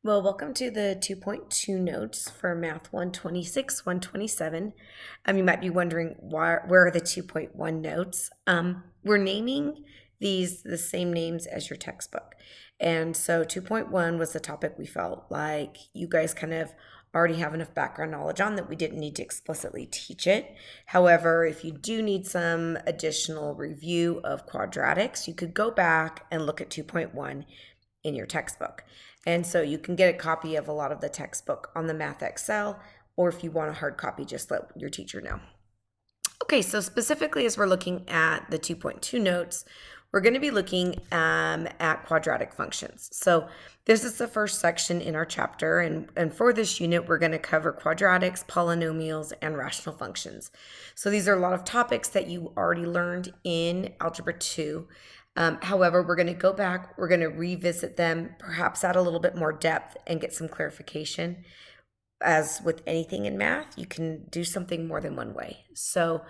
Well, welcome to the 2.2 notes for Math 126, 127. You might be wondering where are the 2.1 notes? We're naming these the same names as your textbook. And so 2.1 was the topic we felt like you guys kind of already have enough background knowledge on that we didn't need to explicitly teach it. However, if you do need some additional review of quadratics, you could go back and look at 2.1 in your textbook. And so you can get a copy of a lot of the textbook on the Math Excel, or if you want a hard copy, just let your teacher know. Okay, so specifically as we're looking at the 2.2 notes, we're going to be looking at quadratic functions. So this is the first section in our chapter, and for this unit, we're going to cover quadratics, polynomials, and rational functions. So these are a lot of topics that you already learned in Algebra 2. However, we're going to go back, we're going to revisit them, perhaps add a little bit more depth and get some clarification. As with anything in math, you can do something more than one way. So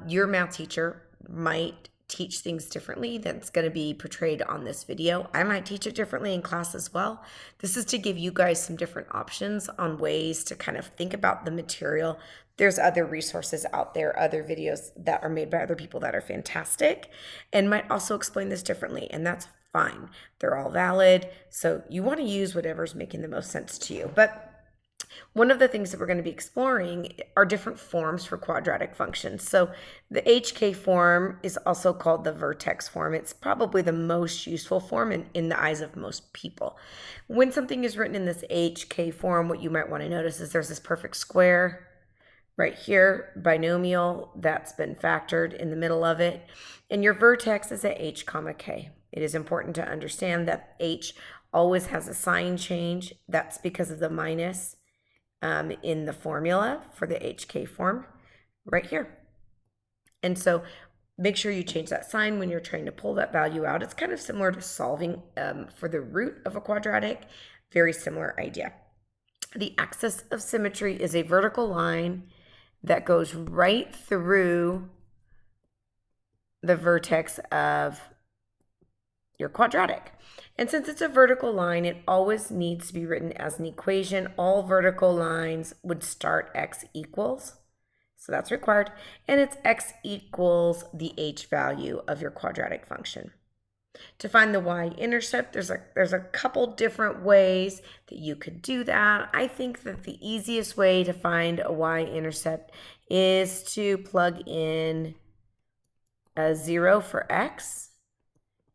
your math teacher might teach things differently that's going to be portrayed on this video. I might teach it differently in class as well. This is to give you guys some different options on ways to kind of think about the material. There's other resources out there, other videos that are made by other people that are fantastic and might also explain this differently, and that's fine. They're all valid, so you want to use whatever's making the most sense to you. But one of the things that we're going to be exploring are different forms for quadratic functions. So the HK form is also called the vertex form. It's probably the most useful form in the eyes of most people. When something is written in this HK form, what you might want to notice is there's this perfect square right here, binomial, that's been factored in the middle of it. And your vertex is at h comma k. It is important to understand that h always has a sign change. That's because of the minus in the formula for the HK form right here. And so make sure you change that sign when you're trying to pull that value out. It's kind of similar to solving for the root of a quadratic. Very similar idea. The axis of symmetry is a vertical line that goes right through the vertex of your quadratic. And since it's a vertical line, it always needs to be written as an equation. All vertical lines would start x equals, so that's required, and it's x equals the h value of your quadratic function. To find the y-intercept, there's a couple different ways that you could do that. I think that the easiest way to find a y-intercept is to plug in a 0 for x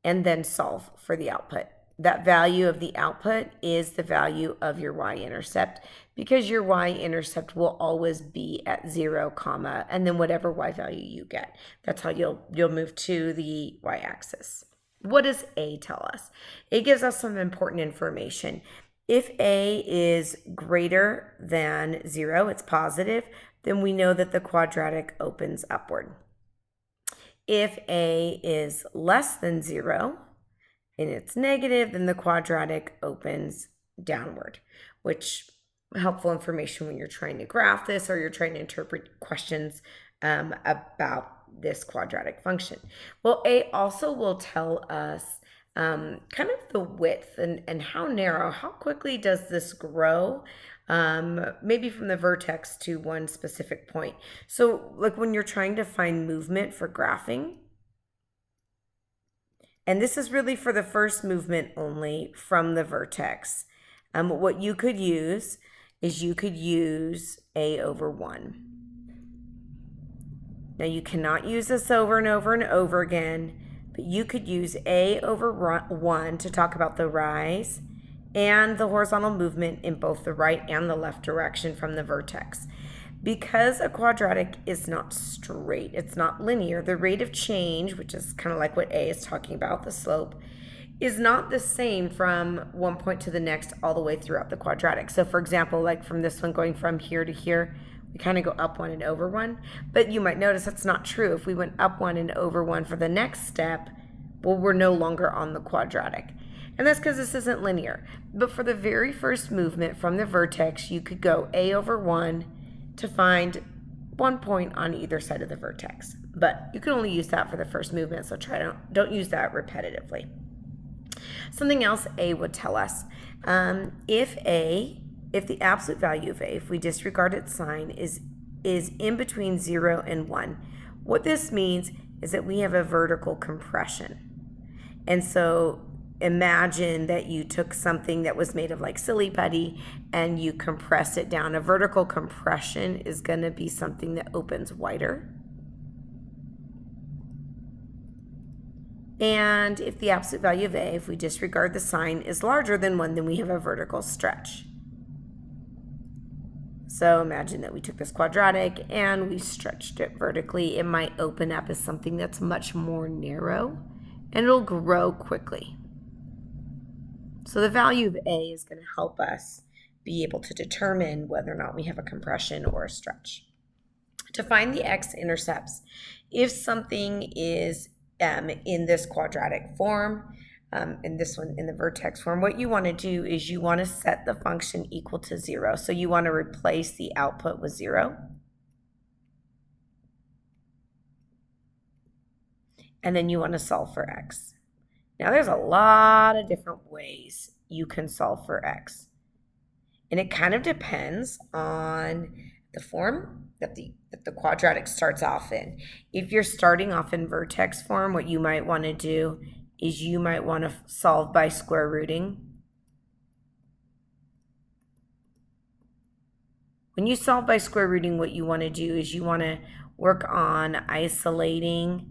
and then solve for the output. That value of the output is the value of your y-intercept, because your y-intercept will always be at 0, comma, and then whatever y value you get. That's how you'll move to the y-axis. What does A tell us? It gives us some important information. If A is greater than 0, it's positive, then we know that the quadratic opens upward. If A is less than 0 and it's negative, then the quadratic opens downward, which helpful information when you're trying to graph this or you're trying to interpret questions about this quadratic function. Well, A also will tell us kind of the width and how narrow, how quickly does this grow, maybe from the vertex to one specific point. So like when you're trying to find movement for graphing, and this is really for the first movement only from the vertex, what you could use is you could use A over 1. Now you cannot use this over and over and over again, but you could use A over 1 to talk about the rise and the horizontal movement in both the right and the left direction from the vertex. Because a quadratic is not straight, it's not linear, the rate of change, which is kind of like what A is talking about, the slope, is not the same from one point to the next all the way throughout the quadratic. So for example, like from this one going from here to here, we kind of go up 1 and over 1, but you might notice that's not true. If we went up 1 and over 1 for the next step, well, we're no longer on the quadratic. And that's because this isn't linear. But for the very first movement from the vertex, you could go A over 1 to find 1 point on either side of the vertex. But you can only use that for the first movement, so don't use that repetitively. Something else A would tell us If the absolute value of a, if we disregard its sign, is in between 0 and 1, what this means is that we have a vertical compression. And so imagine that you took something that was made of like silly putty and you compress it down. A vertical compression is going to be something that opens wider. And if the absolute value of a, if we disregard the sign, is larger than 1, then we have a vertical stretch. So imagine that we took this quadratic and we stretched it vertically. It might open up as something that's much more narrow, and it'll grow quickly. So the value of a is going to help us be able to determine whether or not we have a compression or a stretch. To find the x-intercepts, if something is in this quadratic form, in this one in the vertex form, what you want to do is you want to set the function equal to 0. So you want to replace the output with 0. And then you want to solve for x. Now there's a lot of different ways you can solve for x. And it kind of depends on the form that the quadratic starts off in. If you're starting off in vertex form, what you might want to do is you might want to solve by square rooting. When you solve by square rooting, what you want to do is you want to work on isolating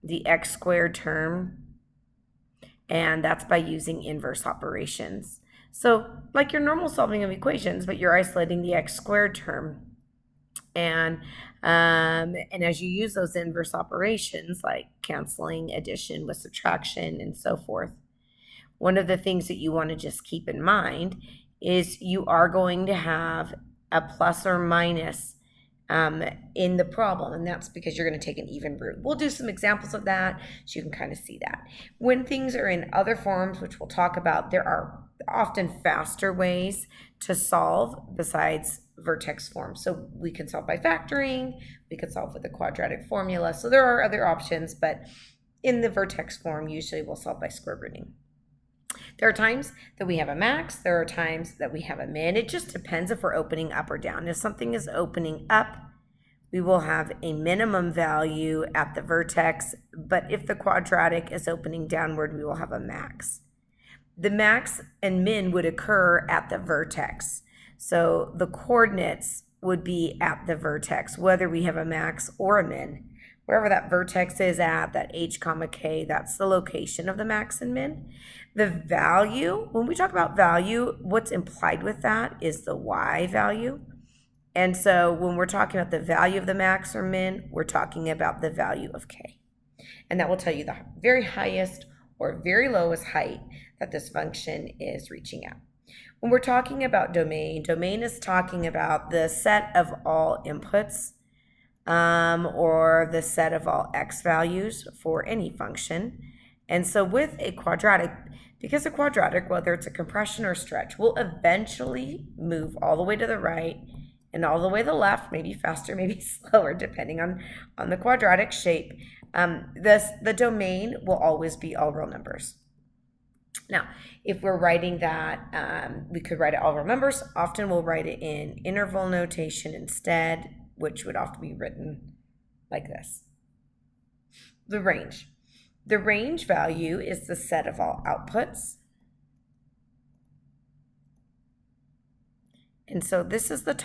the x squared term, and that's by using inverse operations. So like your normal solving of equations, but you're isolating the x squared term. And as you use those inverse operations, like canceling addition with subtraction and so forth, one of the things that you want to just keep in mind is you are going to have a plus or minus in the problem, and that's because you're going to take an even root. We'll do some examples of that so you can kind of see that. When things are in other forms, which we'll talk about, there are often faster ways to solve besides vertex form. So we can solve by factoring, we can solve with a quadratic formula. So there are other options, but in the vertex form, usually we'll solve by square rooting. There are times that we have a max, there are times that we have a min. It just depends if we're opening up or down. If something is opening up, we will have a minimum value at the vertex, but if the quadratic is opening downward, we will have a max. The max and min would occur at the vertex. So the coordinates would be at the vertex, whether we have a max or a min. Wherever that vertex is at, that h comma k, that's the location of the max and min. The value, when we talk about value, what's implied with that is the y value. And so when we're talking about the value of the max or min, we're talking about the value of k. And that will tell you the very highest or very lowest height that this function is reaching at. When we're talking about domain, domain is talking about the set of all inputs or the set of all x values for any function. And so with a quadratic, because a quadratic, whether it's a compression or stretch, will eventually move all the way to the right and all the way to the left, maybe faster, maybe slower, depending on the quadratic shape. The domain will always be all real numbers. Now, if we're writing that, we could write it all real numbers. Often we'll write it in interval notation instead, which would often be written like this. The range. The range value is the set of all outputs. And so this is the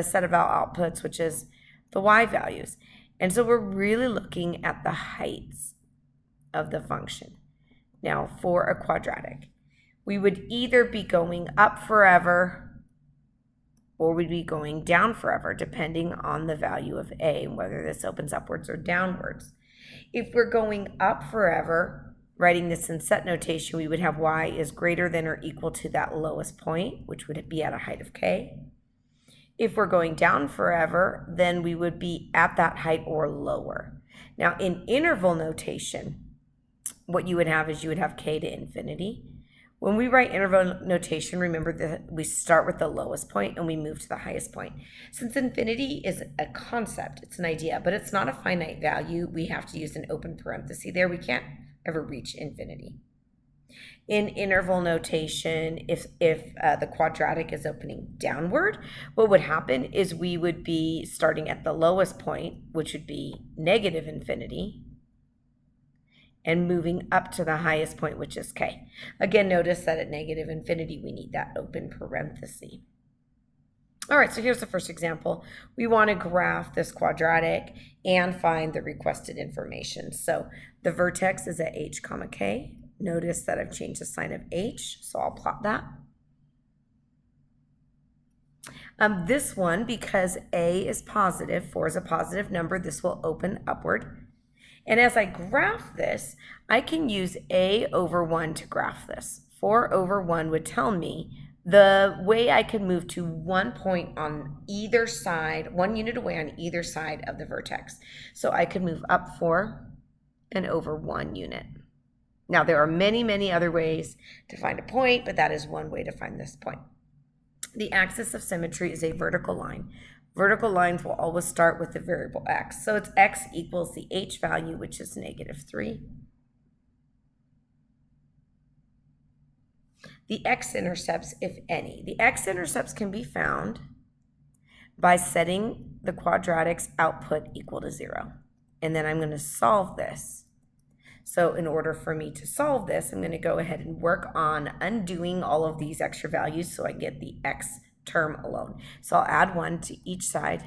set of all outputs, which is the y values. And so we're really looking at the heights of the function. Now, for a quadratic, we would either be going up forever or we'd be going down forever, depending on the value of a and whether this opens upwards or downwards. If we're going up forever, writing this in set notation, we would have y is greater than or equal to that lowest point, which would be at a height of k. If we're going down forever, then we would be at that height or lower. Now, in interval notation, what you would have is you would have k to infinity. When we write interval notation, remember that we start with the lowest point and we move to the highest point. Since infinity is a concept, it's an idea, but it's not a finite value, we have to use an open parenthesis there. We can't ever reach infinity. In interval notation, if the quadratic is opening downward, what would happen is we would be starting at the lowest point, which would be negative infinity, and moving up to the highest point, which is k. Again, notice that at negative infinity, we need that open parenthesis. All right, so here's the first example. We want to graph this quadratic and find the requested information. So the vertex is at h comma k. Notice that I've changed the sign of h, so I'll plot that. This one, because a is positive, 4 is a positive number, this will open upward. And as I graph this, I can use a over 1 to graph this. 4 over 1 would tell me the way I could move to 1 point on either side, 1 unit away on either side of the vertex. So I could move up 4 and over 1 unit. Now, there are many, many other ways to find a point, but that is one way to find this point. The axis of symmetry is a vertical line. Vertical lines will always start with the variable x. So it's x equals the h value, which is negative 3. The x-intercepts, if any. The x-intercepts can be found by setting the quadratic's output equal to 0. And then I'm going to solve this. So in order for me to solve this, I'm going to go ahead and work on undoing all of these extra values so I get the x term alone. So I'll add 1 to each side.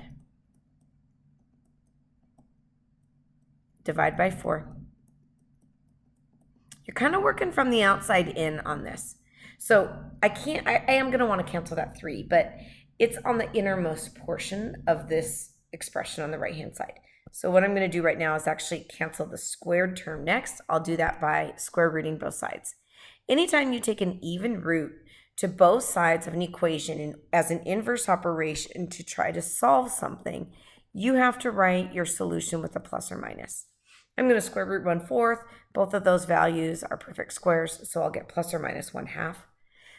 Divide by 4. You're kind of working from the outside in on this. So I am going to want to cancel that 3, but it's on the innermost portion of this expression on the right-hand side. So what I'm going to do right now is actually cancel the squared term next. I'll do that by square rooting both sides. Anytime you take an even root to both sides of an equation as an inverse operation to try to solve something, you have to write your solution with a plus or minus. I'm going to square root 1/4. Both of those values are perfect squares, so I'll get plus or minus 1/2.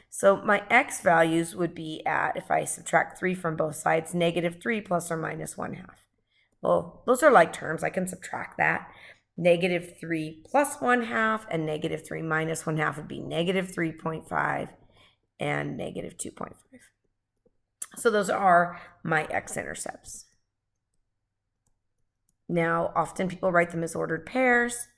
So my x values would be at, if I subtract 3 from both sides, negative 3 plus or minus 1/2. Well, those are like terms. I can subtract that. Negative 3 plus 1/2 and negative 3 minus 1/2 would be negative 3.5 and negative 2.5. So those are my x-intercepts. Now, often people write them as ordered pairs.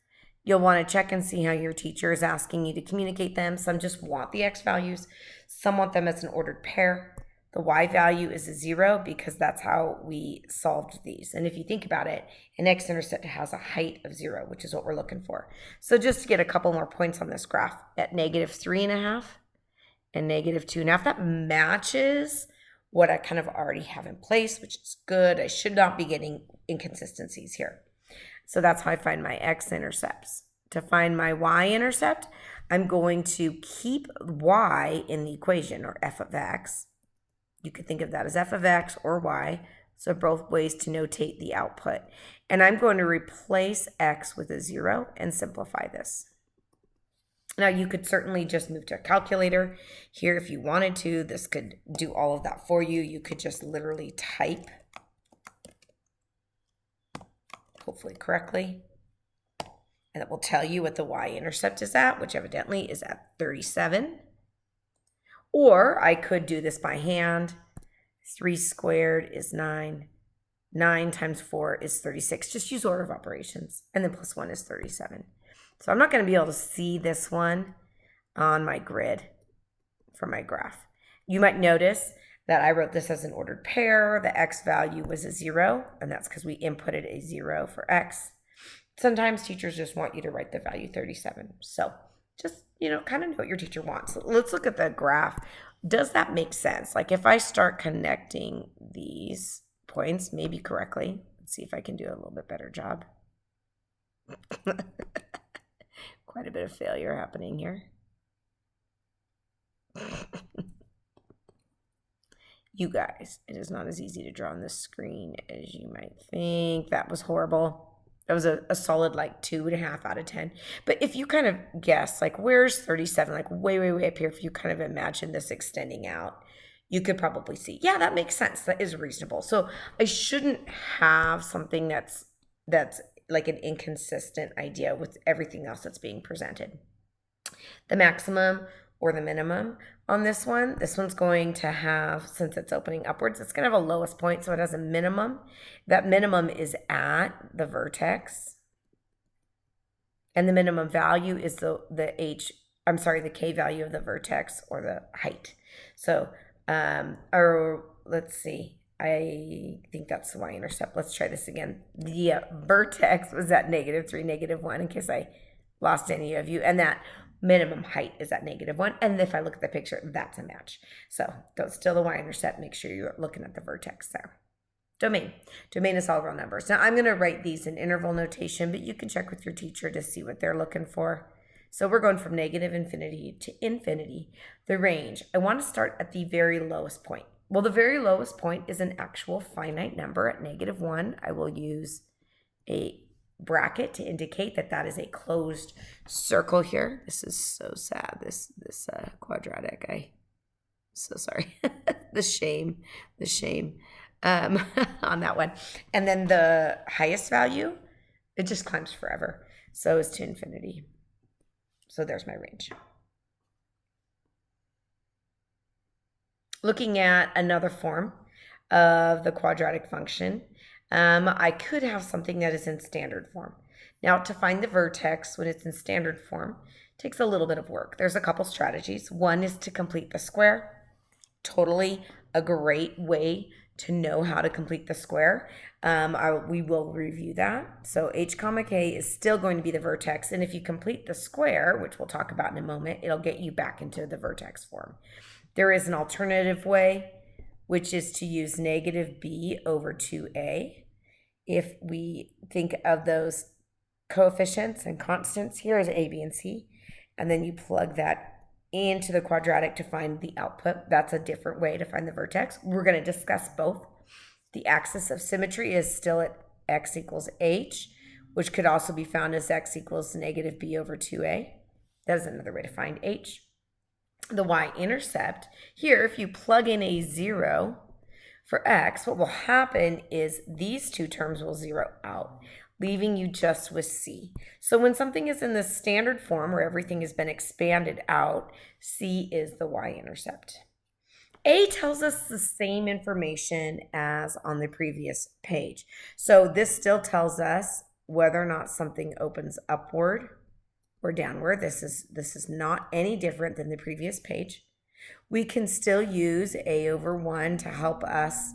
You'll want to check and see how your teacher is asking you to communicate them. Some just want the x values. Some want them as an ordered pair. The y value is a 0 because that's how we solved these. And if you think about it, an x-intercept has a height of 0, which is what we're looking for. So just to get a couple more points on this graph, at negative 3.5 and negative 2.5, that matches what I kind of already have in place, which is good. I should not be getting inconsistencies here. So that's how I find my x-intercepts. To find my y-intercept, I'm going to keep y in the equation, or f of x. You could think of that as f of x or y. So both ways to notate the output. And I'm going to replace x with a 0 and simplify this. Now, you could certainly just move to a calculator here if you wanted to. This could do all of that for you. You could just literally type, hopefully correctly, and it will tell you what the y-intercept is at, which evidently is at 37. Or I could do this by hand. 3 squared is 9. 9 times 4 is 36. Just use order of operations. And then plus 1 is 37. So I'm not going to be able to see this one on my grid for my graph. You might notice that I wrote this as an ordered pair. The x value was a 0, and that's because we inputted a 0 for x. Sometimes teachers just want you to write the value 37. So just, kind of know what your teacher wants. Let's look at the graph. Does that make sense? Like if I start connecting these points maybe correctly, let's see if I can do a little bit better job. Quite a bit of failure happening here. You guys, it is not as easy to draw on this screen as you might think. That was horrible. That was a solid 2.5 out of 10. But if you kind of guess, where's 37? Way, way, way up here. If you kind of imagine this extending out, you could probably see, yeah, that makes sense. That is reasonable. So I shouldn't have something that's like an inconsistent idea with everything else that's being presented. The maximum or the minimum on this one's going to have, since it's opening upwards, it's going to have a lowest point, so it has a minimum. That minimum is at the vertex. And the minimum value is the k value of the vertex or the height. So, or let's see, I think that's the y-intercept. Let's try this again. The vertex was at -3, -1, in case I lost any of you. And that minimum height is at -1. And if I look at the picture, that's a match. So that's still the y-intercept. Make sure you're looking at the vertex there. Domain. Domain is all real numbers. Now I'm going to write these in interval notation, but you can check with your teacher to see what they're looking for. So we're going from -infinity to infinity. The range. I want to start at the very lowest point. Well, the very lowest point is an actual finite number at -1. I will use a bracket to indicate that that is a closed circle here. This is so sad, this quadratic. I'm so sorry. the shame on that one. And then the highest value, it just climbs forever. So it's to infinity. So there's my range. Looking at another form of the quadratic function, I could have something that is in standard form. Now, to find the vertex when it's in standard form takes a little bit of work. There's a couple strategies. One is to complete the square. Totally a great way to know how to complete the square. We will review that. So h comma k is still going to be the vertex. And if you complete the square, which we'll talk about in a moment, it'll get you back into the vertex form. There is an alternative way, which is to use -b over 2a. If we think of those coefficients and constants here as a, b, and c, and then you plug that into the quadratic to find the output, that's a different way to find the vertex. We're going to discuss both. The axis of symmetry is still at x equals h, which could also be found as x equals -b over 2a. That is another way to find h. The y-intercept, here, if you plug in a 0 for x, what will happen is these two terms will zero out, leaving you just with c. So when something is in the standard form where everything has been expanded out, c is the y-intercept. A tells us the same information as on the previous page. So this still tells us whether or not something opens upward or downward. This is not any different than the previous page. We can still use a over 1 to help us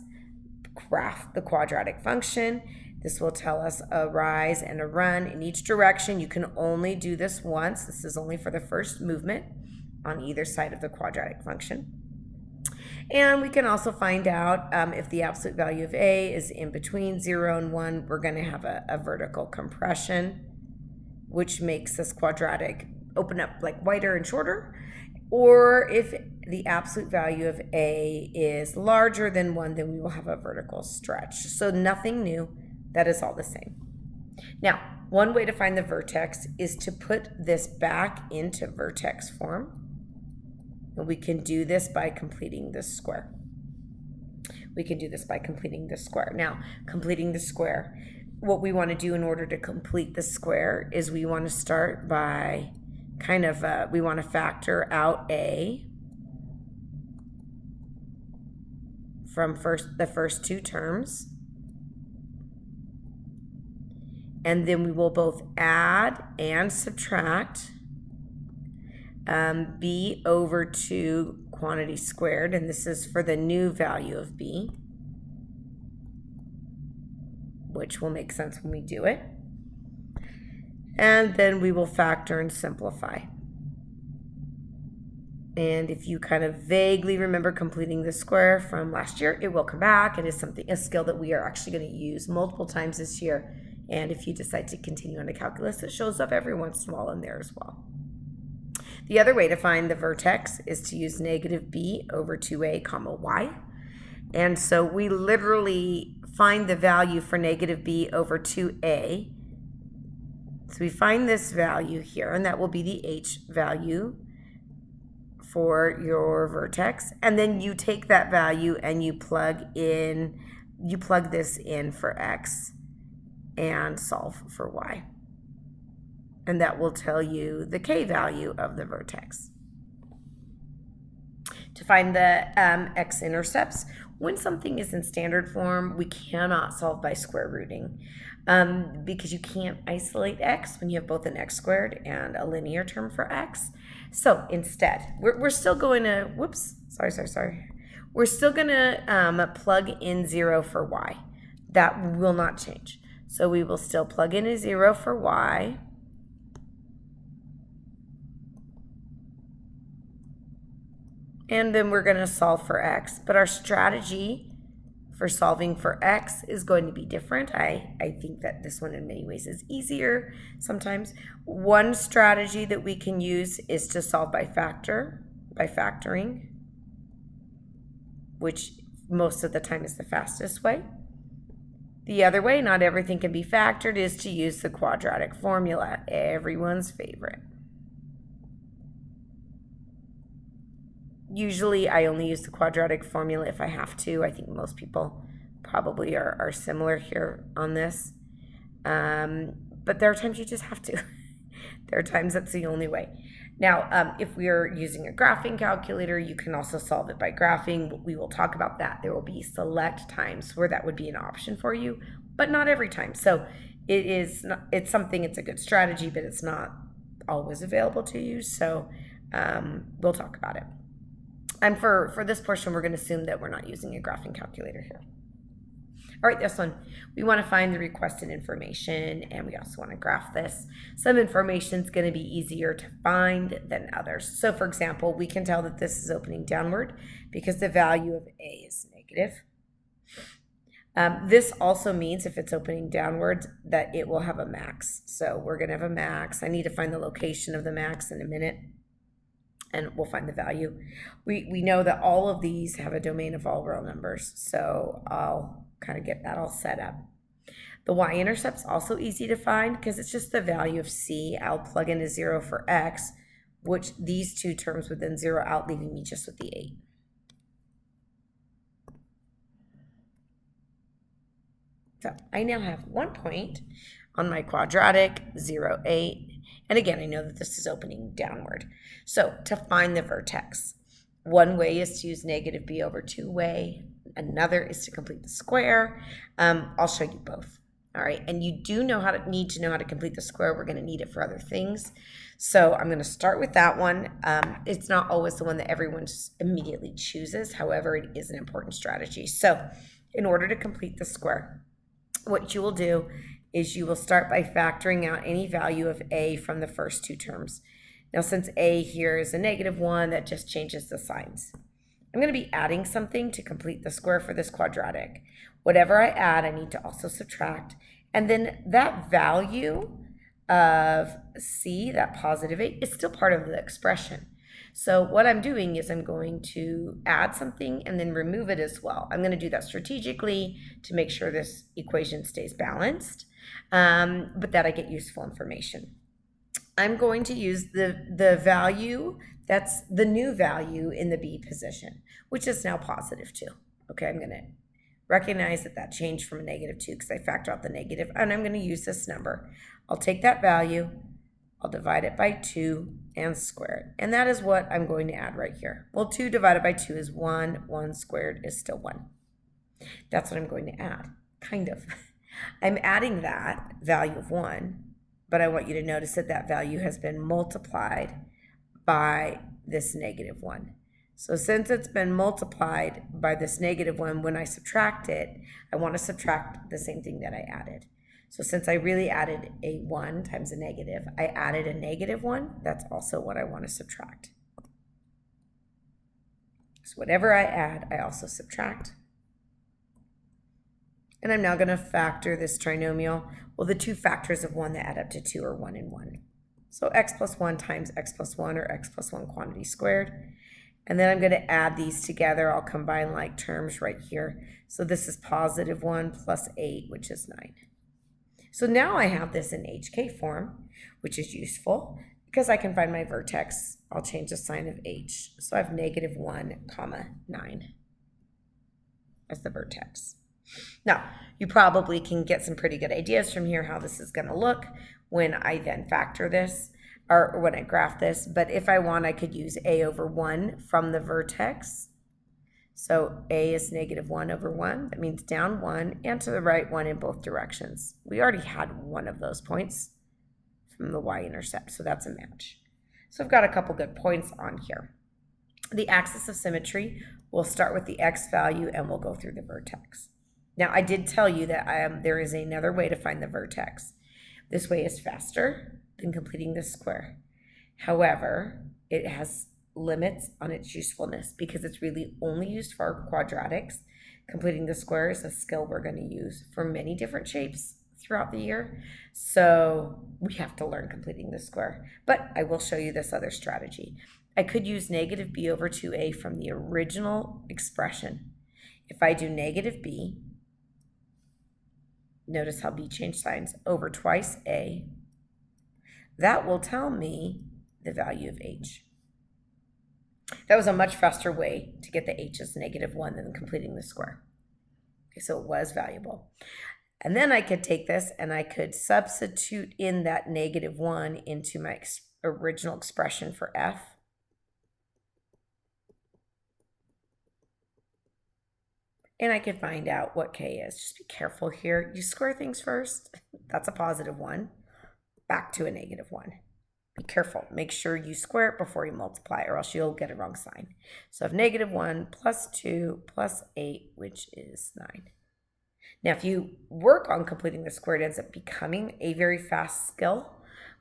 graph the quadratic function. This will tell us a rise and a run in each direction. You can only do this once. This is only for the first movement on either side of the quadratic function. And we can also find out if the absolute value of a is in between 0 and 1, we're going to have a vertical compression, which makes this quadratic open up like wider and shorter. Or if the absolute value of a is larger than 1, then we will have a vertical stretch. So nothing new. That is all the same. Now, one way to find the vertex is to put this back into vertex form. And we can do this by completing this square. Now, completing the square, what we want to do in order to complete the square is we want to start by we want to factor out a from the first two terms. And then we will both add and subtract b over 2 quantity squared, and this is for the new value of b, which will make sense when we do it. And then we will factor and simplify. And if you kind of vaguely remember completing the square from last year, it will come back. It is a skill that we are actually going to use multiple times this year. And if you decide to continue on to calculus, it shows up every once in a while in there as well. The other way to find the vertex is to use -b over 2a comma y. And so we literally find the value for -b over 2a. So we find this value here, and that will be the h value for your vertex. And then you take that value and you plug this in for x and solve for y. and that will tell you the k value of the vertex. To find the x-intercepts, when something is in standard form, we cannot solve by square rooting because you can't isolate x when you have both an x squared and a linear term for x. So instead, we're still going to, we're still going to plug in 0 for y. That will not change. So we will still plug in a 0 for y. And then we're going to solve for x. But our strategy for solving for x is going to be different. I think that this one in many ways is easier sometimes. One strategy that we can use is to solve by factoring, which most of the time is the fastest way. The other way, not everything can be factored, is to use the quadratic formula, everyone's favorite. Usually I only use the quadratic formula if I have to. I think most people probably are similar here on this. But there are times you just have to. There are times that's the only way. Now, if we are using a graphing calculator, you can also solve it by graphing. We will talk about that. There will be select times where that would be an option for you, but not every time. So it's a good strategy, but it's not always available to you. So we'll talk about it. And for this portion, we're going to assume that we're not using a graphing calculator here. All right, this one, we want to find the requested information, and we also want to graph this. Some information is going to be easier to find than others. So for example, we can tell that this is opening downward because the value of A is negative. This also means if it's opening downwards that it will have a max. So we're going to have a max. I need to find the location of the max in a minute, and we'll find the value. We know that all of these have a domain of all real numbers, so I'll kind of get that all set up. The y-intercept's also easy to find because it's just the value of c. I'll plug in a 0 for x, which these two terms would then zero out, leaving me just with the 8. So I now have 1 point on my quadratic, 0, 8. And again, I know that this is opening downward. So to find the vertex, one way is to use negative b over 2 way. Another is to complete the square. I'll show you both. All right, and you do need to know how to complete the square. We're going to need it for other things. So I'm going to start with that one. It's not always the one that everyone just immediately chooses. However, it is an important strategy. So in order to complete the square, what you will do is you will start by factoring out any value of a from the first two terms. Now, since a here is a -1, that just changes the signs. I'm going to be adding something to complete the square for this quadratic. Whatever I add, I need to also subtract. And then that value of c, that positive 8, is still part of the expression. So what I'm doing is I'm going to add something and then remove it as well. I'm going to do that strategically to make sure this equation stays balanced, but that I get useful information. I'm going to use the value that's the new value in the b position, which is now positive 2. Okay, I'm going to recognize that changed from a -2 because I factor out the negative, and I'm going to use this number. I'll take that value, I'll divide it by 2 and square it. And that is what I'm going to add right here. Well, 2 divided by 2 is 1. 1 squared is still 1. That's what I'm going to add, kind of. I'm adding that value of 1, but I want you to notice that value has been multiplied by this -1. So since it's been multiplied by this -1, when I subtract it, I want to subtract the same thing that I added. So since I really added a 1 times a negative, I added a -1. That's also what I want to subtract. So whatever I add, I also subtract. And I'm now going to factor this trinomial. Well, the two factors of 1 that add up to 2 are 1 and 1. So x plus 1 times x plus 1, or x plus 1 quantity squared. And then I'm going to add these together. I'll combine like terms right here. So this is positive 1 plus 8, which is 9. So now I have this in HK form, which is useful because I can find my vertex. I'll change the sign of H. So I have -1, 9 as the vertex. Now, you probably can get some pretty good ideas from here how this is going to look when I then factor this or when I graph this. But if I want, I could use a over 1 from the vertex. So a is negative 1 over 1. That means down 1 and to the right 1 in both directions. We already had one of those points from the y-intercept, so that's a match. So I've got a couple good points on here. The axis of symmetry, we'll start with the x value and we'll go through the vertex. Now, I did tell you that there is another way to find the vertex. This way is faster than completing this square. However, it has limits on its usefulness because it's really only used for quadratics. Completing the square is a skill we're going to use for many different shapes throughout the year. So we have to learn completing the square. But I will show you this other strategy. I could use negative b over 2a from the original expression. If I do negative b, notice how b changed signs, over twice a, that will tell me the value of h. That was a much faster way to get the h as negative 1 than completing the square. Okay, so it was valuable. And then I could take this and I could substitute in that negative 1 into my original expression for f. And I could find out what k is. Just be careful here. You square things first. That's a positive 1. Back to a negative 1. Be careful. Make sure you square it before you multiply or else you'll get a wrong sign. So I have negative 1 plus 2 plus 8, which is 9. Now, if you work on completing the square, it ends up becoming a very fast skill.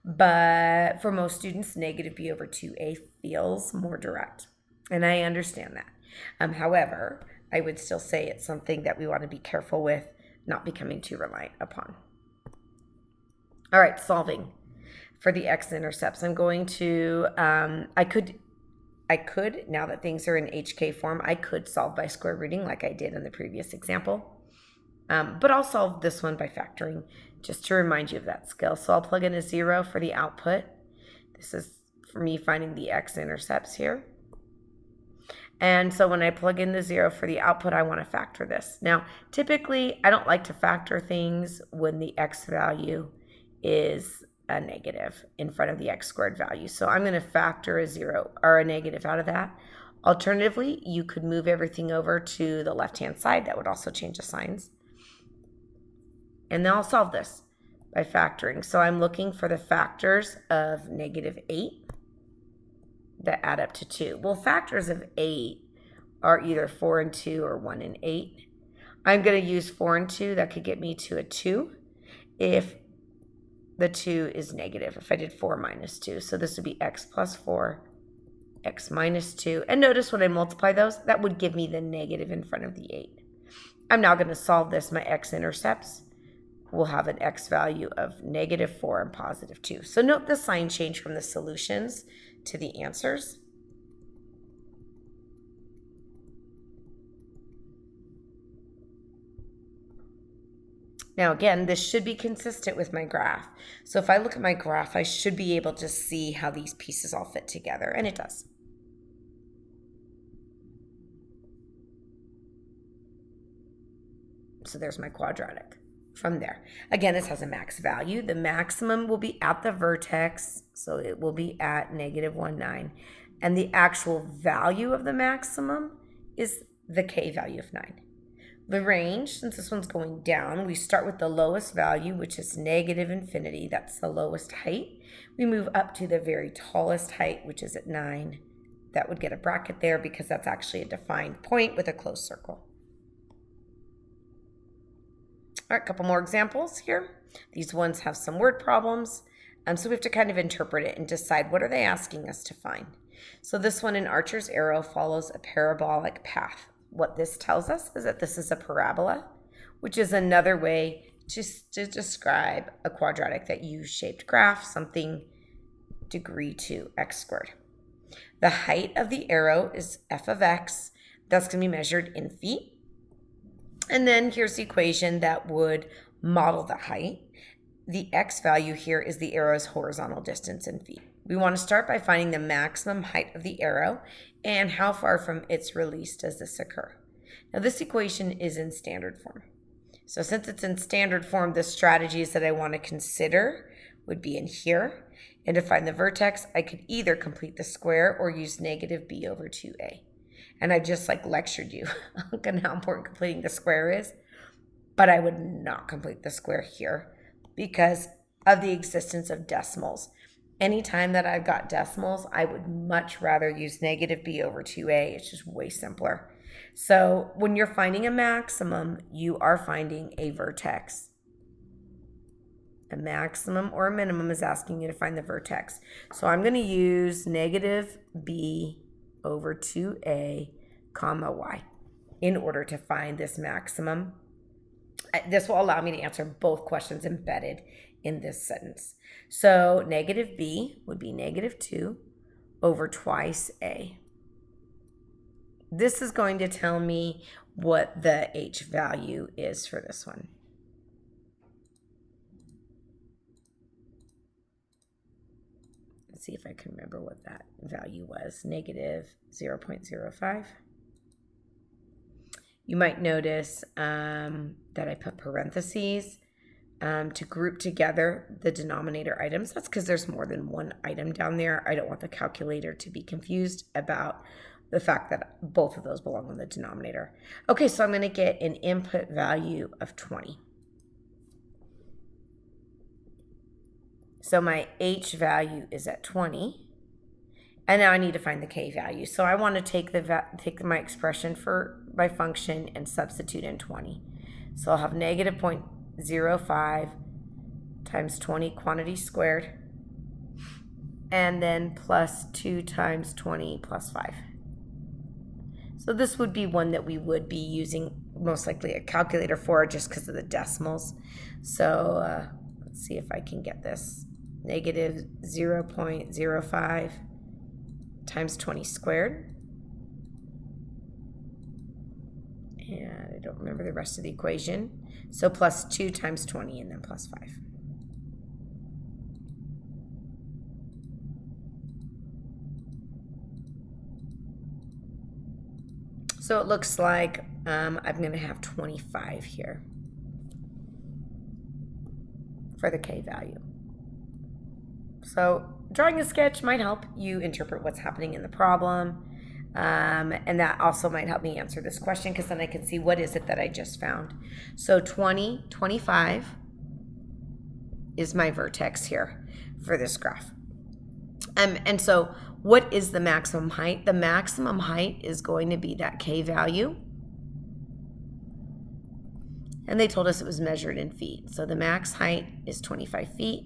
But for most students, negative b over 2a feels more direct. And I understand that. However, I would still say it's something that we want to be careful with, not becoming too reliant upon. All right, solving for the x-intercepts. I'm going to, I could, now that things are in HK form, I could solve by square rooting like I did in the previous example. But I'll solve this one by factoring just to remind you of that skill. So I'll plug in a 0 for the output. This is for me finding the x-intercepts here. And so when I plug in the 0 for the output, I want to factor this. Now, typically, I don't like to factor things when the x value is a negative in front of the x squared value. So I'm going to factor a 0 or a negative out of that. Alternatively, you could move everything over to the left-hand side. That would also change the signs. And then I'll solve this by factoring. So I'm looking for the factors of negative 8 that add up to 2. Well, factors of 8 are either 4 and 2 or 1 and 8. I'm going to use 4 and 2. That could get me to a 2 if the 2 is negative, if I did 4 minus 2. So this would be x plus 4, x minus 2. And notice when I multiply those, that would give me the negative in front of the 8. I'm now going to solve this. My x-intercepts will have an x value of negative 4 and positive 2. So note the sign change from the solutions to the answers. Now again, this should be consistent with my graph. So if I look at my graph, I should be able to see how these pieces all fit together, and it does. So there's my quadratic from there. Again, this has a max value. The maximum will be at the vertex, so it will be at negative 1, 9. And the actual value of the maximum is the k value of 9. The range, since this one's going down, we start with the lowest value, which is negative infinity. That's the lowest height. We move up to the very tallest height, which is at 9. That would get a bracket there because that's actually a defined point with a closed circle. All right, a couple more examples here. These ones have some word problems, so we have to kind of interpret it and decide what are they asking us to find. So this one, an archer's arrow follows a parabolic path. What this tells us is that this is a parabola, which is another way to describe a quadratic, that U-shaped graph, something degree 2 x squared. The height of the arrow is f of x. That's going to be measured in feet. And then here's the equation that would model the height. The x value here is the arrow's horizontal distance in feet. We want to start by finding the maximum height of the arrow and how far from its release does this occur. Now this equation is in standard form. So since it's in standard form, the strategies that I want to consider would be in here. And to find the vertex, I could either complete the square or use negative b over 2a. And I just like lectured you on how important completing the square is, but I would not complete the square here because of the existence of decimals. Anytime that I've got decimals, I would much rather use negative b over 2a. It's just way simpler. So when you're finding a maximum, you are finding a vertex. A maximum or a minimum is asking you to find the vertex. So I'm going to use negative b over 2a comma y in order to find this maximum. This will allow me to answer both questions embedded in this sentence. So negative b would be negative 2 over twice a. This is going to tell me what the h value is for this one. Let's see if I can remember what that value was. Negative 0.05. You might notice that I put parentheses to group together the denominator items. That's because there's more than one item down there. I don't want the calculator to be confused about the fact that both of those belong on the denominator. Okay, so I'm going to get an input value of 20. So my h value is at 20. And now I need to find the k value. So I want to take my expression for my function and substitute in 20. So I'll have negative 0.05 times 20 quantity squared, and then plus 2 times 20 plus 5. So this would be one that we would be using most likely a calculator for just because of the decimals. So let's see if I can get this. Negative 0.05 times 20 squared. And I don't remember the rest of the equation. So plus 2 times 20 and then plus 5. So it looks like I'm going to have 25 here for the k value. So drawing a sketch might help you interpret what's happening in the problem. And that also might help me answer this question because then I can see what is it that I just found. So 25 is my vertex here for this graph. And so what is the maximum height? The maximum height is going to be that k value. And they told us it was measured in feet. So the max height is 25 feet.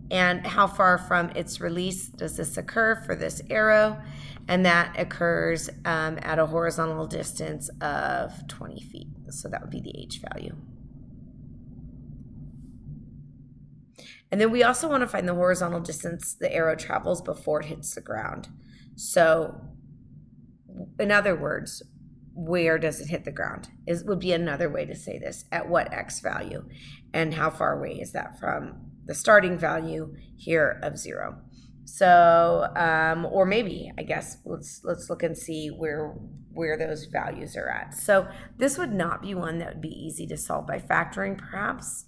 And how far from its release does this occur for this arrow? And that occurs at a horizontal distance of 20 feet. So that would be the h value. And then we also want to find the horizontal distance the arrow travels before it hits the ground. So in other words, where does it hit the ground? Would be another way to say this. At what x value? And how far away is that from the starting value here of 0? So, or maybe, I guess, let's look and see where those values are at. So this would not be one that would be easy to solve by factoring, perhaps.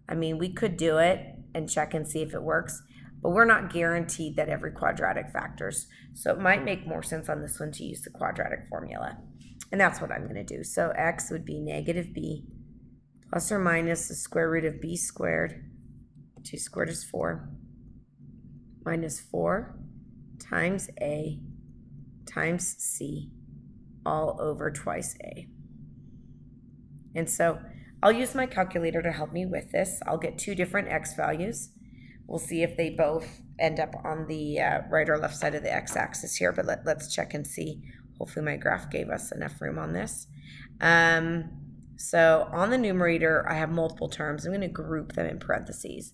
I mean, we could do it and check and see if it works, but we're not guaranteed that every quadratic factors. So it might make more sense on this one to use the quadratic formula. And that's what I'm going to do. So x would be negative b plus or minus the square root of b squared. 2 squared is 4. Minus 4 times a times c all over twice a. And so I'll use my calculator to help me with this. I'll get two different x values. We'll see if they both end up on the right or left side of the x-axis here, but let's check and see. Hopefully my graph gave us enough room on this. So on the numerator, I have multiple terms. I'm going to group them in parentheses.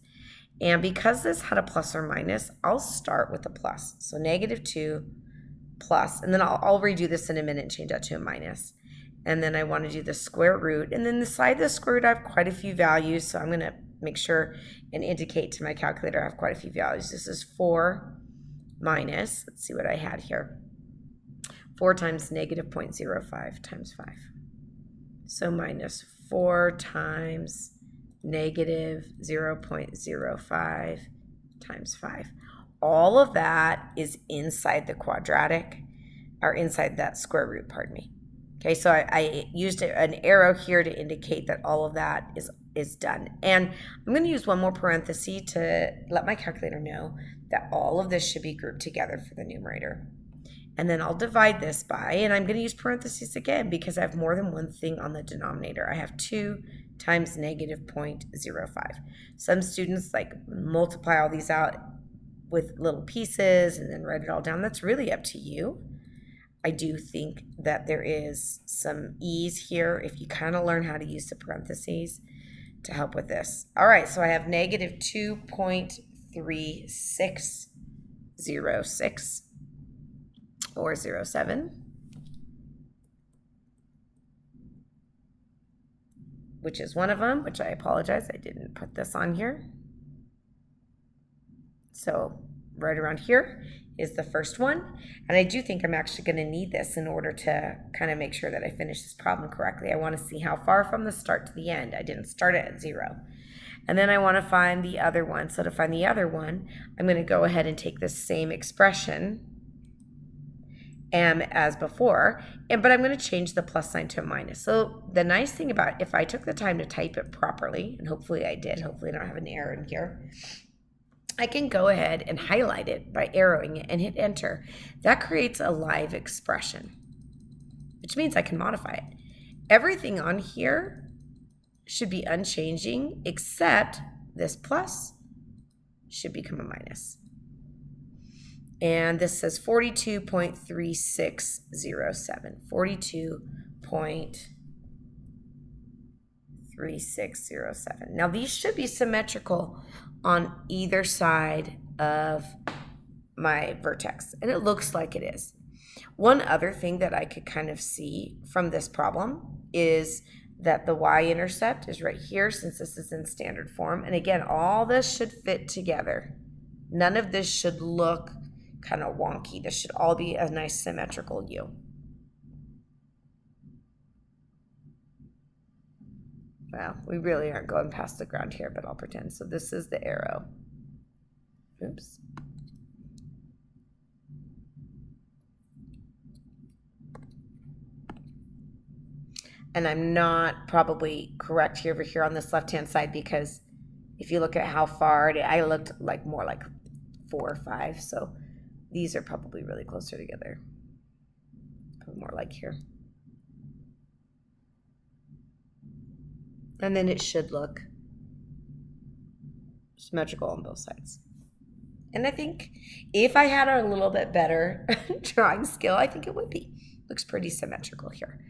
And because this had a plus or minus, I'll start with a plus. So negative 2 plus, and then I'll redo this in a minute and change that to a minus. And then I want to do the square root. And then the side of the square root, I have quite a few values. So I'm going to make sure and indicate to my calculator I have quite a few values. This is 4 minus, let's see what I had here. 4 times negative 0.05 times 5. So minus 4 times negative 0.05 times 5. All of that is inside the quadratic, or inside that square root, pardon me. Okay, so I used an arrow here to indicate that all of that is done. And I'm going to use one more parenthesis to let my calculator know that all of this should be grouped together for the numerator. And then I'll divide this by, and I'm going to use parentheses again because I have more than one thing on the denominator. I have 2 times negative 0.05. Some students like multiply all these out with little pieces and then write it all down. That's really up to you. I do think that there is some ease here if you kind of learn how to use the parentheses to help with this. All right, so I have negative 2.3606 or 07, which is one of them, which I apologize, I didn't put this on here. So right around here is the first one. And I do think I'm actually going to need this in order to kind of make sure that I finish this problem correctly. I want to see how far from the start to the end. I didn't start it at 0. And then I want to find the other one. So to find the other one, I'm going to go ahead and take this same expression as before, but I'm going to change the plus sign to a minus. So the nice thing about if I took the time to type it properly, and hopefully I did, hopefully I don't have an error in here, I can go ahead and highlight it by arrowing it and hit enter. That creates a live expression, which means I can modify it. Everything on here should be unchanging except this plus should become a minus. And this says 42.3607. 42.3607. Now these should be symmetrical on either side of my vertex, and it looks like it is. One other thing that I could kind of see from this problem is that the y-intercept is right here since this is in standard form. And again, all this should fit together. None of this should look kind of wonky. This should all be a nice symmetrical U. Well, we really aren't going past the ground here, but I'll pretend. So this is the arrow. Oops. And I'm not probably correct here over here on this left-hand side because if you look at how far, I looked like more like 4 or 5. So these are probably really closer together. Probably more like here. And then it should look symmetrical on both sides. And I think if I had a little bit better drawing skill, I think it would be. Looks pretty symmetrical here.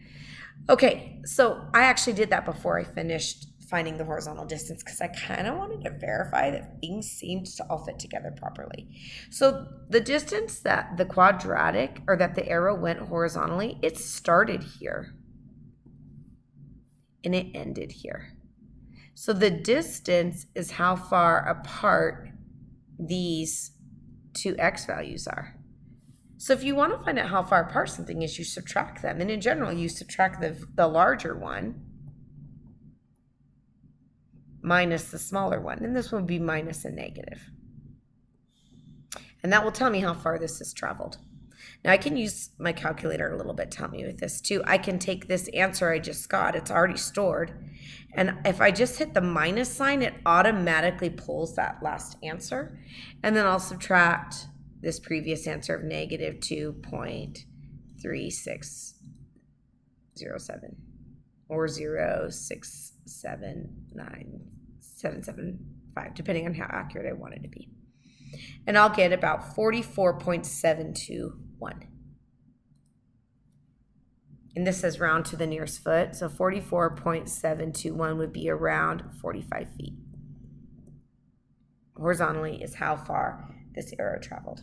Okay, so I actually did that before I finished finding the horizontal distance because I kind of wanted to verify that things seemed to all fit together properly. So the distance that the quadratic, or that the arrow went horizontally, it started here and it ended here. So the distance is how far apart these two x values are. So if you want to find out how far apart something is, you subtract them. And in general, you subtract the larger one minus the smaller one. And this would be minus a negative. And that will tell me how far this has traveled. Now I can use my calculator a little bit to help me with this too. I can take this answer I just got, it's already stored, and if I just hit the minus sign, it automatically pulls that last answer. And then I'll subtract this previous answer of negative 2.3607 or 0.6797775, depending on how accurate I want it to be. And I'll get about 44.721. And this says round to the nearest foot, so 44.721 would be around 45 feet. Horizontally is how far this arrow traveled.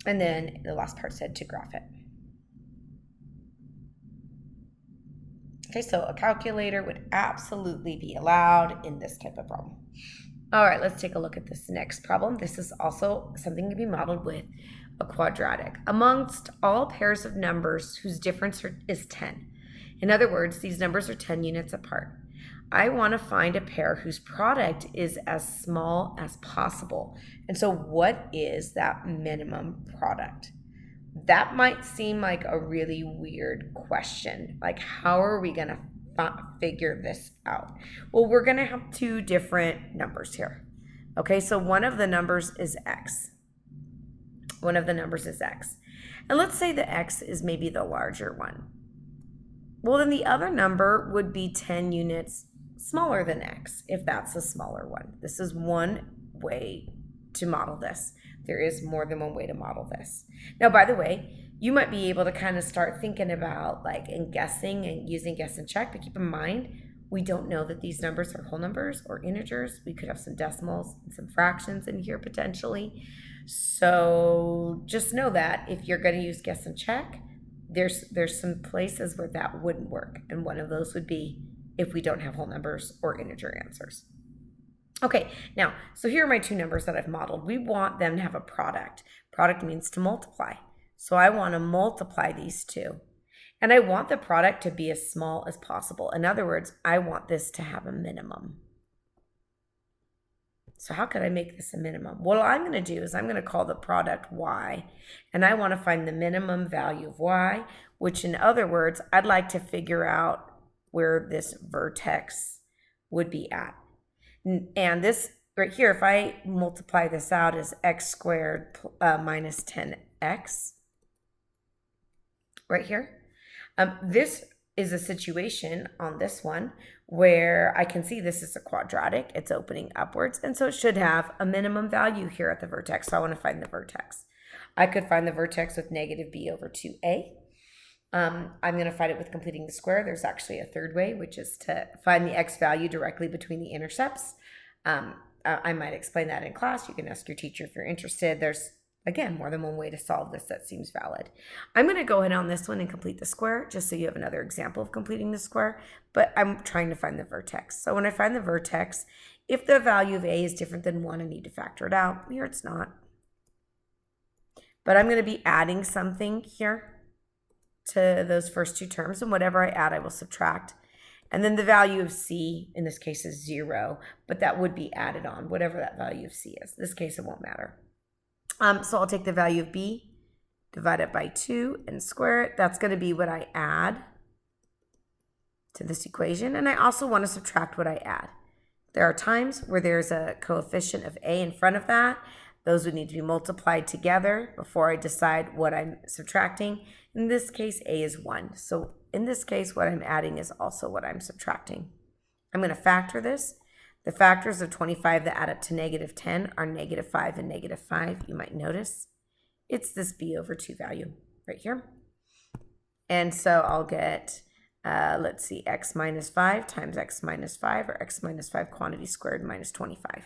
And then the last part said to graph it. Okay, so a calculator would absolutely be allowed in this type of problem. All right, let's take a look at this next problem. This is also something to be modeled with a quadratic amongst all pairs of numbers whose difference is 10. In other words, these numbers are 10 units apart. I want to find a pair whose product is as small as possible. And so what is that minimum product? That might seem like a really weird question. Like, how are we going to figure this out? Well, we're going to have two different numbers here. Okay, so one of the numbers is x. One of the numbers is x. And let's say the x is maybe the larger one. Well, then the other number would be 10 units smaller than x, if that's a smaller one. This is one way to model this. There is more than one way to model this. Now, by the way, you might be able to kind of start thinking about and guessing and using guess and check, but keep in mind, we don't know that these numbers are whole numbers or integers. We could have some decimals and some fractions in here potentially. So just know that if you're going to use guess and check, there's some places where that wouldn't work. And one of those would be if we don't have whole numbers or integer answers. Okay, now, so here are my two numbers that I've modeled. We want them to have a product. Product means to multiply. So I want to multiply these two. And I want the product to be as small as possible. In other words, I want this to have a minimum. So how could I make this a minimum? What I'm going to do is I'm going to call the product y. And I want to find the minimum value of y, which in other words, I'd like to figure out where this vertex would be at. And this right here, if I multiply this out as x squared minus 10x, right here, this is a situation on this one where I can see this is a quadratic. It's opening upwards, and so it should have a minimum value here at the vertex. So I want to find the vertex. I could find the vertex with negative b over 2a. I'm going to find it with completing the square. There's actually a third way, which is to find the x value directly between the intercepts. I might explain that in class. You can ask your teacher if you're interested. There's, again, more than one way to solve this that seems valid. I'm going to go ahead on this one and complete the square, just so you have another example of completing the square, but I'm trying to find the vertex. So when I find the vertex, if the value of a is different than 1, I need to factor it out. Here it's not. But I'm going to be adding something here to those first two terms, and whatever I add, I will subtract. And then the value of c, in this case, is 0, but that would be added on, whatever that value of c is. In this case, it won't matter. So I'll take the value of b, divide it by 2, and square it. That's going to be what I add to this equation, and I also want to subtract what I add. There are times where there's a coefficient of a in front of that. Those would need to be multiplied together before I decide what I'm subtracting. In this case, a is 1. So in this case, what I'm adding is also what I'm subtracting. I'm going to factor this. The factors of 25 that add up to negative 10 are negative 5 and negative 5. You might notice it's this b over 2 value right here. And so I'll get, let's see, x minus 5 times x minus 5, or x minus 5 quantity squared minus 25.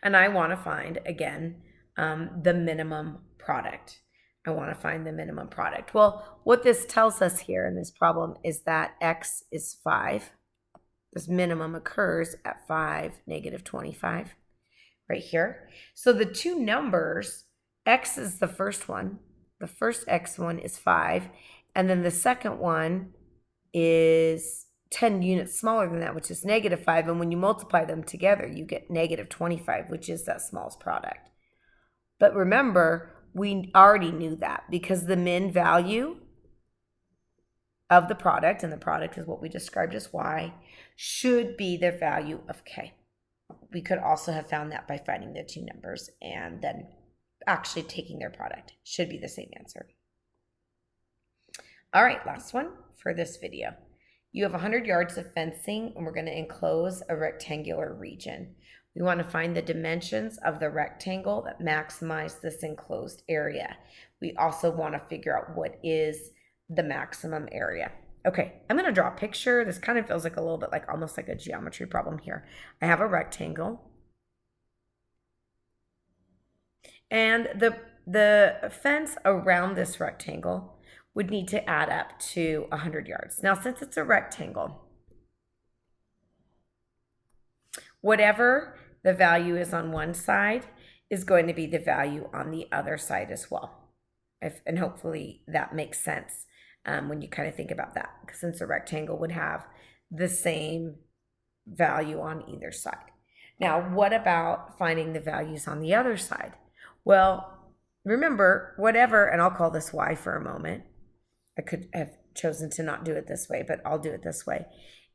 And I want to find, again, the minimum product. I want to find the minimum product. Well, what this tells us here in this problem is that x is 5. This minimum occurs at 5, negative 25, right here. So the two numbers, x is the first one. The first x one is 5. And then the second one is 10 units smaller than that, which is negative 5. And when you multiply them together, you get negative 25, which is that smallest product. But remember, we already knew that because the min value of the product, and the product is what we described as y, should be the value of k. We could also have found that by finding the two numbers and then actually taking their product. Should be the same answer. All right, last one for this video. You have 100 yards of fencing, and we're going to enclose a rectangular region. We want to find the dimensions of the rectangle that maximize this enclosed area. We also want to figure out what is the maximum area. Okay, I'm going to draw a picture. This kind of feels like a little bit like almost like a geometry problem here. I have a rectangle. And the fence around this rectangle would need to add up to 100 yards. Now, since it's a rectangle, whatever the value is on one side is going to be the value on the other side as well. And hopefully that makes sense when you kind of think about that, because since a rectangle would have the same value on either side. Now, what about finding the values on the other side? Well, remember, whatever, and I'll call this y for a moment. I could have chosen to not do it this way, but I'll do it this way,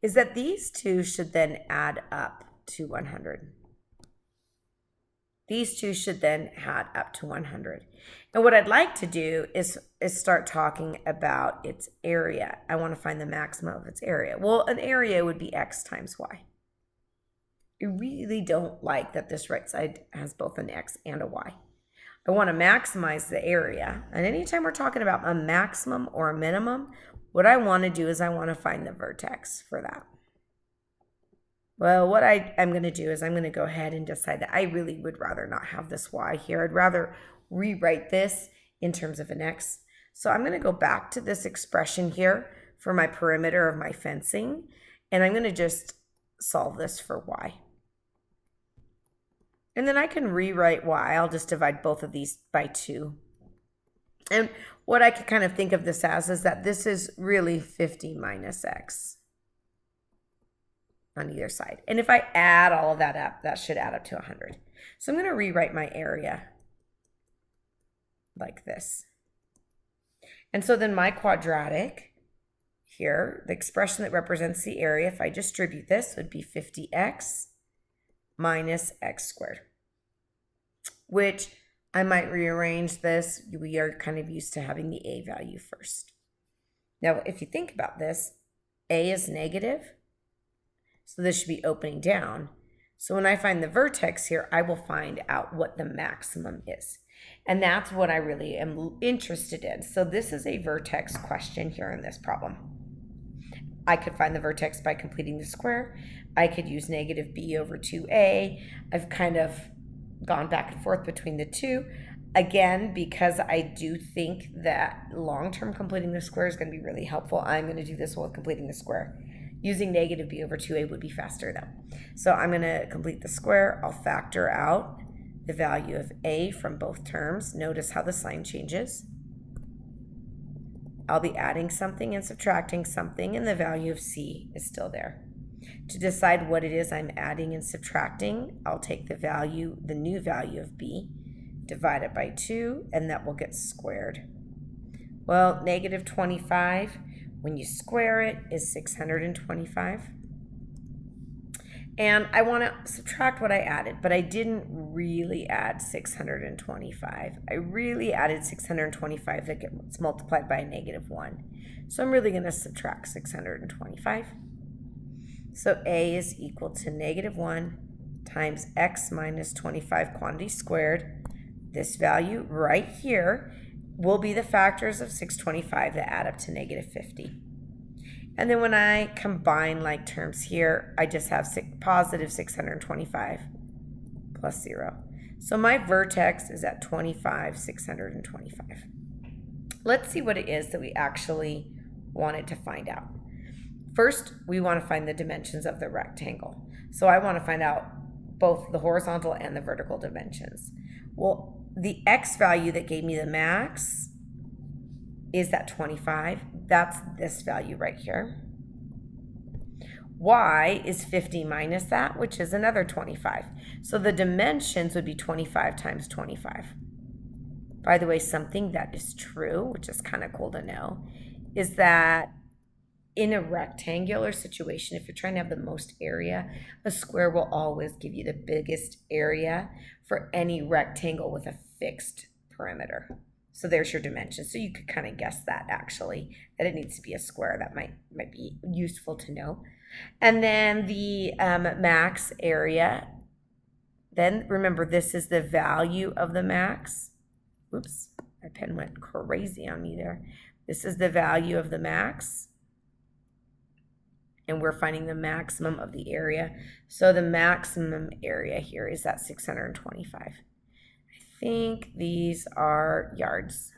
is that these two should then add up to 100. These two should then add up to 100. And what I'd like to do is start talking about its area. I want to find the maximum of its area. Well, an area would be x times y. I really don't like that this right side has both an x and a y. I want to maximize the area. And anytime we're talking about a maximum or a minimum, what I want to do is I want to find the vertex for that. Well, what I'm going to do is I'm going to go ahead and decide that I really would rather not have this y here. I'd rather rewrite this in terms of an x. So I'm going to go back to this expression here for my perimeter of my fencing, and I'm going to just solve this for y. And then I can rewrite y. I'll just divide both of these by 2. And what I could kind of think of this as is that this is really 50 minus x on either side. And if I add all of that up, that should add up to 100. So I'm going to rewrite my area like this. And so then my quadratic here, the expression that represents the area, if I distribute this, would be 50x minus x squared, which I might rearrange this. We are kind of used to having the a value first. Now, if you think about this, a is negative, so this should be opening down. So when I find the vertex here, I will find out what the maximum is. And that's what I really am interested in. So this is a vertex question here in this problem. I could find the vertex by completing the square. I could use negative b over 2a. I've kind of gone back and forth between the two. Again, because I do think that long-term completing the square is going to be really helpful, I'm going to do this with completing the square. Using negative b over 2a would be faster though. So I'm going to complete the square. I'll factor out the value of a from both terms. Notice how the sign changes. I'll be adding something and subtracting something, and the value of c is still there. To decide what it is I'm adding and subtracting, I'll take the new value of b, divide it by 2, and that will get squared. Well, negative 25, when you square it, is 625. And I want to subtract what I added, but I didn't really add 625. I really added 625 that gets multiplied by a negative 1. So I'm really going to subtract 625. So a is equal to negative 1 times x minus 25 quantity squared. This value right here will be the factors of 625 that add up to negative 50. And then when I combine like terms here, I just have positive 625 plus 0. So my vertex is at 25, 625. Let's see what it is that we actually wanted to find out. First, we want to find the dimensions of the rectangle. So I want to find out both the horizontal and the vertical dimensions. Well, the x value that gave me the max is that 25. That's this value right here. Y is 50 minus that, which is another 25. So the dimensions would be 25 times 25. By the way, something that is true, which is kind of cool to know, is that in a rectangular situation, if you're trying to have the most area, a square will always give you the biggest area for any rectangle with a fixed perimeter. So there's your dimension. So you could kind of guess that actually, that it needs to be a square. That might be useful to know. And then the max area, then remember this is the value of the max. Oops, my pen went crazy on me there. This is the value of the max. And we're finding the maximum of the area. So the maximum area here is that 625. I think these are yards.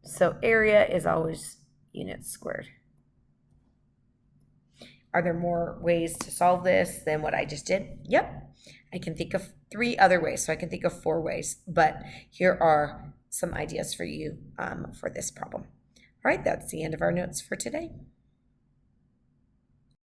So area is always units squared. Are there more ways to solve this than what I just did? Yep. I can think of 3 other ways, so I can think of 4 ways, but here are some ideas for you for this problem. All right, that's the end of our notes for today.